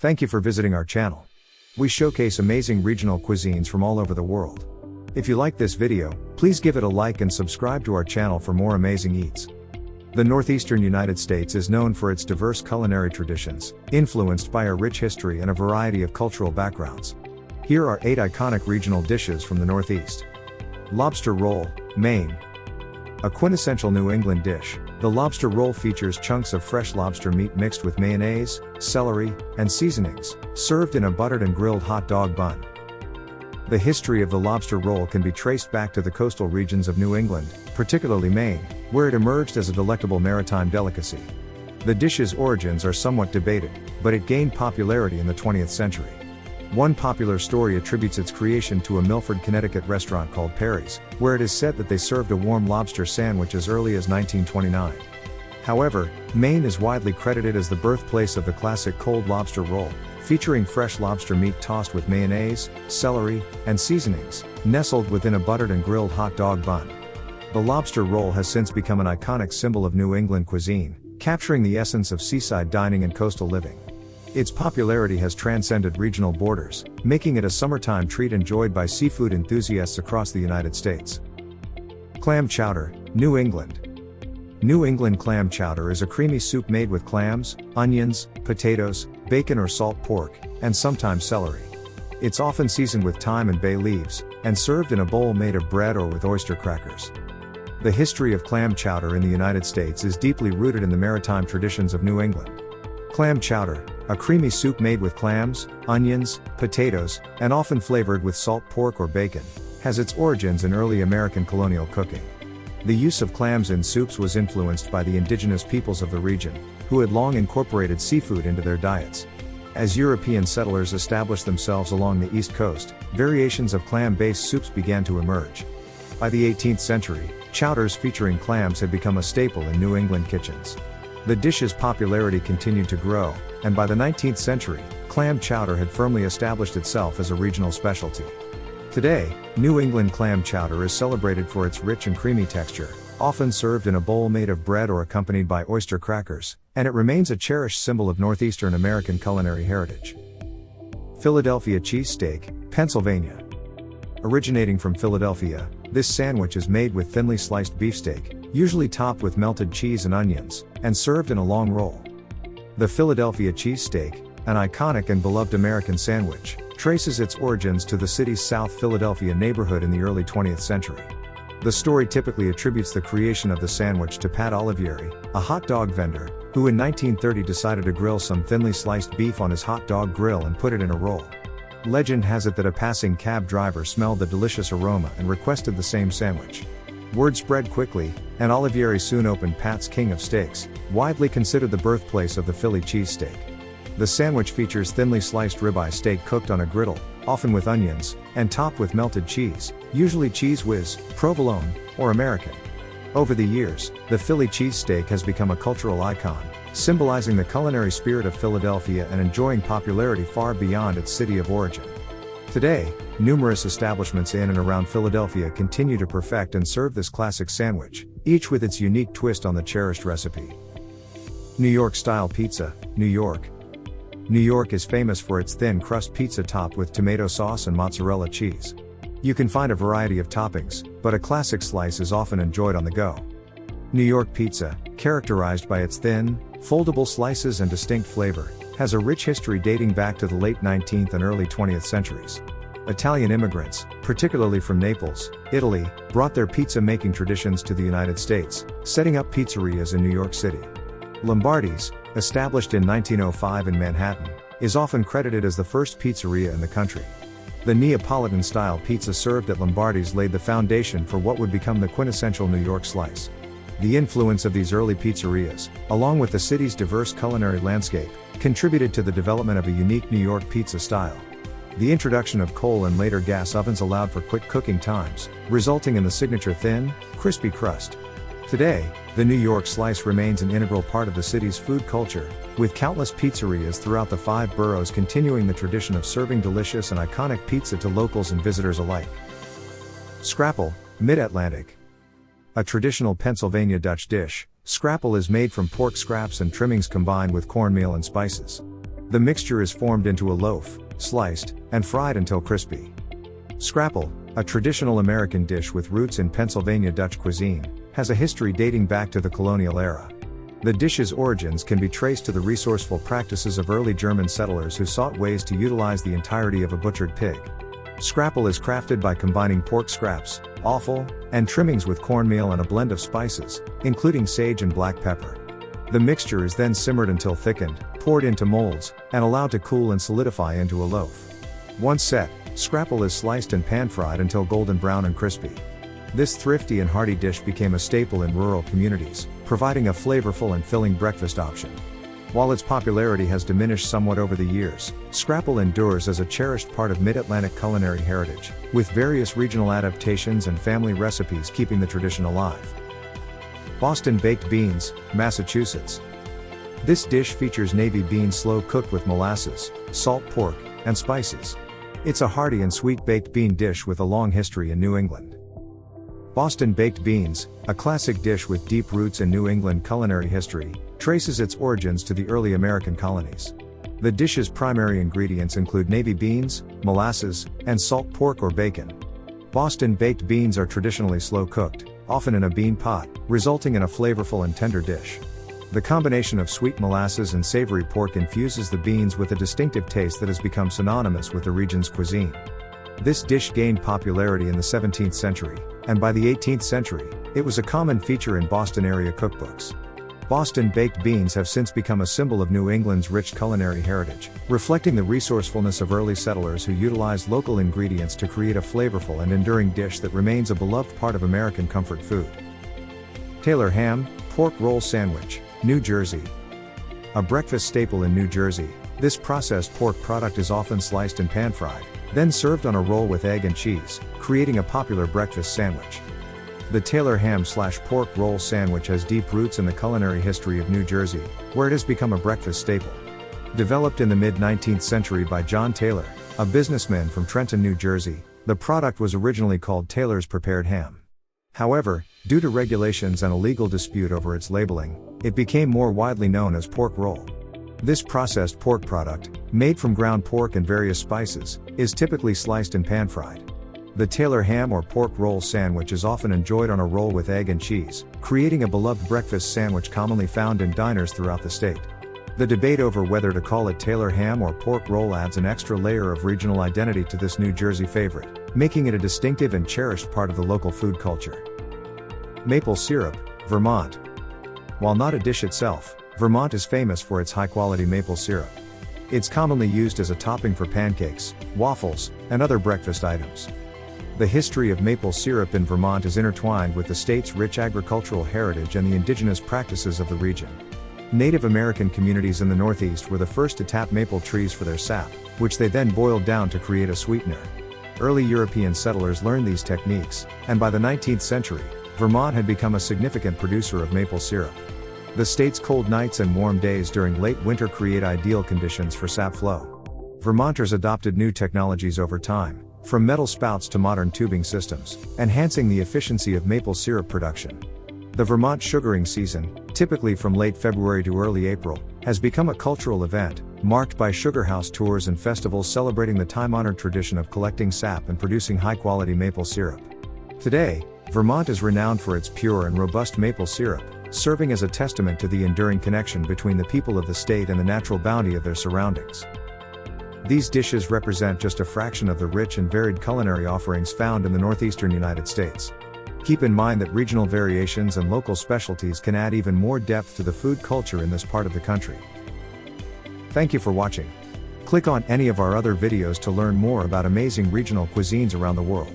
Thank you for visiting our channel. We showcase amazing regional cuisines from all over the world. If you like this video, please give it a like and subscribe to our channel for more amazing eats. The Northeastern United States is known for its diverse culinary traditions, influenced by a rich history and a variety of cultural backgrounds. Here are 8 iconic regional dishes from the Northeast. Lobster roll, Maine. A quintessential New England dish, the lobster roll features chunks of fresh lobster meat mixed with mayonnaise, celery, and seasonings, served in a buttered and grilled hot dog bun. The history of the lobster roll can be traced back to the coastal regions of New England, particularly Maine, where it emerged as a delectable maritime delicacy. The dish's origins are somewhat debated, but it gained popularity in the 20th century. One popular story attributes its creation to a Milford, Connecticut restaurant called Perry's, where it is said that they served a warm lobster sandwich as early as 1929. However, Maine is widely credited as the birthplace of the classic cold lobster roll, featuring fresh lobster meat tossed with mayonnaise, celery, and seasonings, nestled within a buttered and grilled hot dog bun. The lobster roll has since become an iconic symbol of New England cuisine, capturing the essence of seaside dining and coastal living. Its popularity has transcended regional borders, making it a summertime treat enjoyed by seafood enthusiasts across the United States. Clam chowder, New England. New England clam chowder is a creamy soup made with clams, onions, potatoes, bacon or salt pork, and sometimes celery. It's often seasoned with thyme and bay leaves, and served in a bowl made of bread or with oyster crackers. The history of clam chowder in the United States is deeply rooted in the maritime traditions of New England. Clam chowder, a creamy soup made with clams, onions, potatoes, and often flavored with salt pork or bacon, has its origins in early American colonial cooking. The use of clams in soups was influenced by the indigenous peoples of the region, who had long incorporated seafood into their diets. As European settlers established themselves along the East Coast, variations of clam-based soups began to emerge. By the 18th century, chowders featuring clams had become a staple in New England kitchens. The dish's popularity continued to grow, and by the 19th century, clam chowder had firmly established itself as a regional specialty. Today, New England clam chowder is celebrated for its rich and creamy texture, often served in a bowl made of bread or accompanied by oyster crackers, and it remains a cherished symbol of Northeastern American culinary heritage. Philadelphia cheesesteak, Pennsylvania. Originating from Philadelphia, this sandwich is made with thinly sliced beefsteak, usually topped with melted cheese and onions, and served in a long roll. The Philadelphia cheesesteak, an iconic and beloved American sandwich, traces its origins to the city's South Philadelphia neighborhood in the early 20th century. The story typically attributes the creation of the sandwich to Pat Olivieri, a hot dog vendor, who in 1930 decided to grill some thinly sliced beef on his hot dog grill and put it in a roll. Legend has it that a passing cab driver smelled the delicious aroma and requested the same sandwich. Word spread quickly, and Olivieri soon opened Pat's King of Steaks, widely considered the birthplace of the Philly cheesesteak. The sandwich features thinly sliced ribeye steak cooked on a griddle, often with onions, and topped with melted cheese, usually Cheese Whiz, provolone, or American. Over the years, the Philly cheesesteak has become a cultural icon, symbolizing the culinary spirit of Philadelphia and enjoying popularity far beyond its city of origin. Today, numerous establishments in and around Philadelphia continue to perfect and serve this classic sandwich, each with its unique twist on the cherished recipe. New York-style pizza, New York. New York is famous for its thin crust pizza topped with tomato sauce and mozzarella cheese. You can find a variety of toppings, but a classic slice is often enjoyed on the go. New York pizza, characterized by its thin, foldable slices and distinct flavor, has a rich history dating back to the late 19th and early 20th centuries. Italian immigrants, particularly from Naples, Italy, brought their pizza-making traditions to the United States, setting up pizzerias in New York City. Lombardi's, established in 1905 in Manhattan, is often credited as the first pizzeria in the country. The Neapolitan-style pizza served at Lombardi's laid the foundation for what would become the quintessential New York slice. The influence of these early pizzerias, along with the city's diverse culinary landscape, contributed to the development of a unique New York pizza style. The introduction of coal and later gas ovens allowed for quick cooking times, resulting in the signature thin, crispy crust. Today, the New York slice remains an integral part of the city's food culture, with countless pizzerias throughout the 5 boroughs continuing the tradition of serving delicious and iconic pizza to locals and visitors alike. Scrapple, Mid-Atlantic. A traditional Pennsylvania Dutch dish, scrapple is made from pork scraps and trimmings combined with cornmeal and spices. The mixture is formed into a loaf, sliced, and fried until crispy. Scrapple, a traditional American dish with roots in Pennsylvania Dutch cuisine, has a history dating back to the colonial era. The dish's origins can be traced to the resourceful practices of early German settlers who sought ways to utilize the entirety of a butchered pig. Scrapple is crafted by combining pork scraps, offal, and trimmings with cornmeal and a blend of spices, including sage and black pepper. The mixture is then simmered until thickened, poured into molds, and allowed to cool and solidify into a loaf. Once set, scrapple is sliced and pan-fried until golden brown and crispy. This thrifty and hearty dish became a staple in rural communities, providing a flavorful and filling breakfast option. While its popularity has diminished somewhat over the years, scrapple endures as a cherished part of Mid-Atlantic culinary heritage, with various regional adaptations and family recipes keeping the tradition alive. Boston baked beans, Massachusetts. This dish features navy beans slow-cooked with molasses, salt pork, and spices. It's a hearty and sweet baked bean dish with a long history in New England. Boston baked beans, a classic dish with deep roots in New England culinary history, traces its origins to the early American colonies. The dish's primary ingredients include navy beans, molasses, and salt pork or bacon. Boston baked beans are traditionally slow-cooked, often in a bean pot, resulting in a flavorful and tender dish. The combination of sweet molasses and savory pork infuses the beans with a distinctive taste that has become synonymous with the region's cuisine. This dish gained popularity in the 17th century, and by the 18th century, it was a common feature in Boston area cookbooks. Boston baked beans have since become a symbol of New England's rich culinary heritage, reflecting the resourcefulness of early settlers who utilized local ingredients to create a flavorful and enduring dish that remains a beloved part of American comfort food. Taylor ham, pork roll sandwich, New Jersey. A breakfast staple in New Jersey, this processed pork product is often sliced and pan-fried, then served on a roll with egg and cheese, creating a popular breakfast sandwich. The Taylor ham/pork roll sandwich has deep roots in the culinary history of New Jersey, where it has become a breakfast staple. Developed in the mid-19th century by John Taylor, a businessman from Trenton, New Jersey, the product was originally called Taylor's prepared ham. However, due to regulations and a legal dispute over its labeling, it became more widely known as pork roll. This processed pork product, made from ground pork and various spices, is typically sliced and pan-fried. The Taylor ham or pork roll sandwich is often enjoyed on a roll with egg and cheese, creating a beloved breakfast sandwich commonly found in diners throughout the state. The debate over whether to call it Taylor ham or pork roll adds an extra layer of regional identity to this New Jersey favorite, making it a distinctive and cherished part of the local food culture. Maple syrup, Vermont. While not a dish itself, Vermont is famous for its high-quality maple syrup. It's commonly used as a topping for pancakes, waffles, and other breakfast items. The history of maple syrup in Vermont is intertwined with the state's rich agricultural heritage and the indigenous practices of the region. Native American communities in the Northeast were the first to tap maple trees for their sap, which they then boiled down to create a sweetener. Early European settlers learned these techniques, and by the 19th century, Vermont had become a significant producer of maple syrup. The state's cold nights and warm days during late winter create ideal conditions for sap flow. Vermonters adopted new technologies over time, from metal spouts to modern tubing systems, enhancing the efficiency of maple syrup production. The Vermont sugaring season, typically from late February to early April, has become a cultural event, marked by sugar house tours and festivals celebrating the time-honored tradition of collecting sap and producing high-quality maple syrup. Today, Vermont is renowned for its pure and robust maple syrup, serving as a testament to the enduring connection between the people of the state and the natural bounty of their surroundings. These dishes represent just a fraction of the rich and varied culinary offerings found in the Northeastern United States. Keep in mind that regional variations and local specialties can add even more depth to the food culture in this part of the country. Thank you for watching. Click on any of our other videos to learn more about amazing regional cuisines around the world.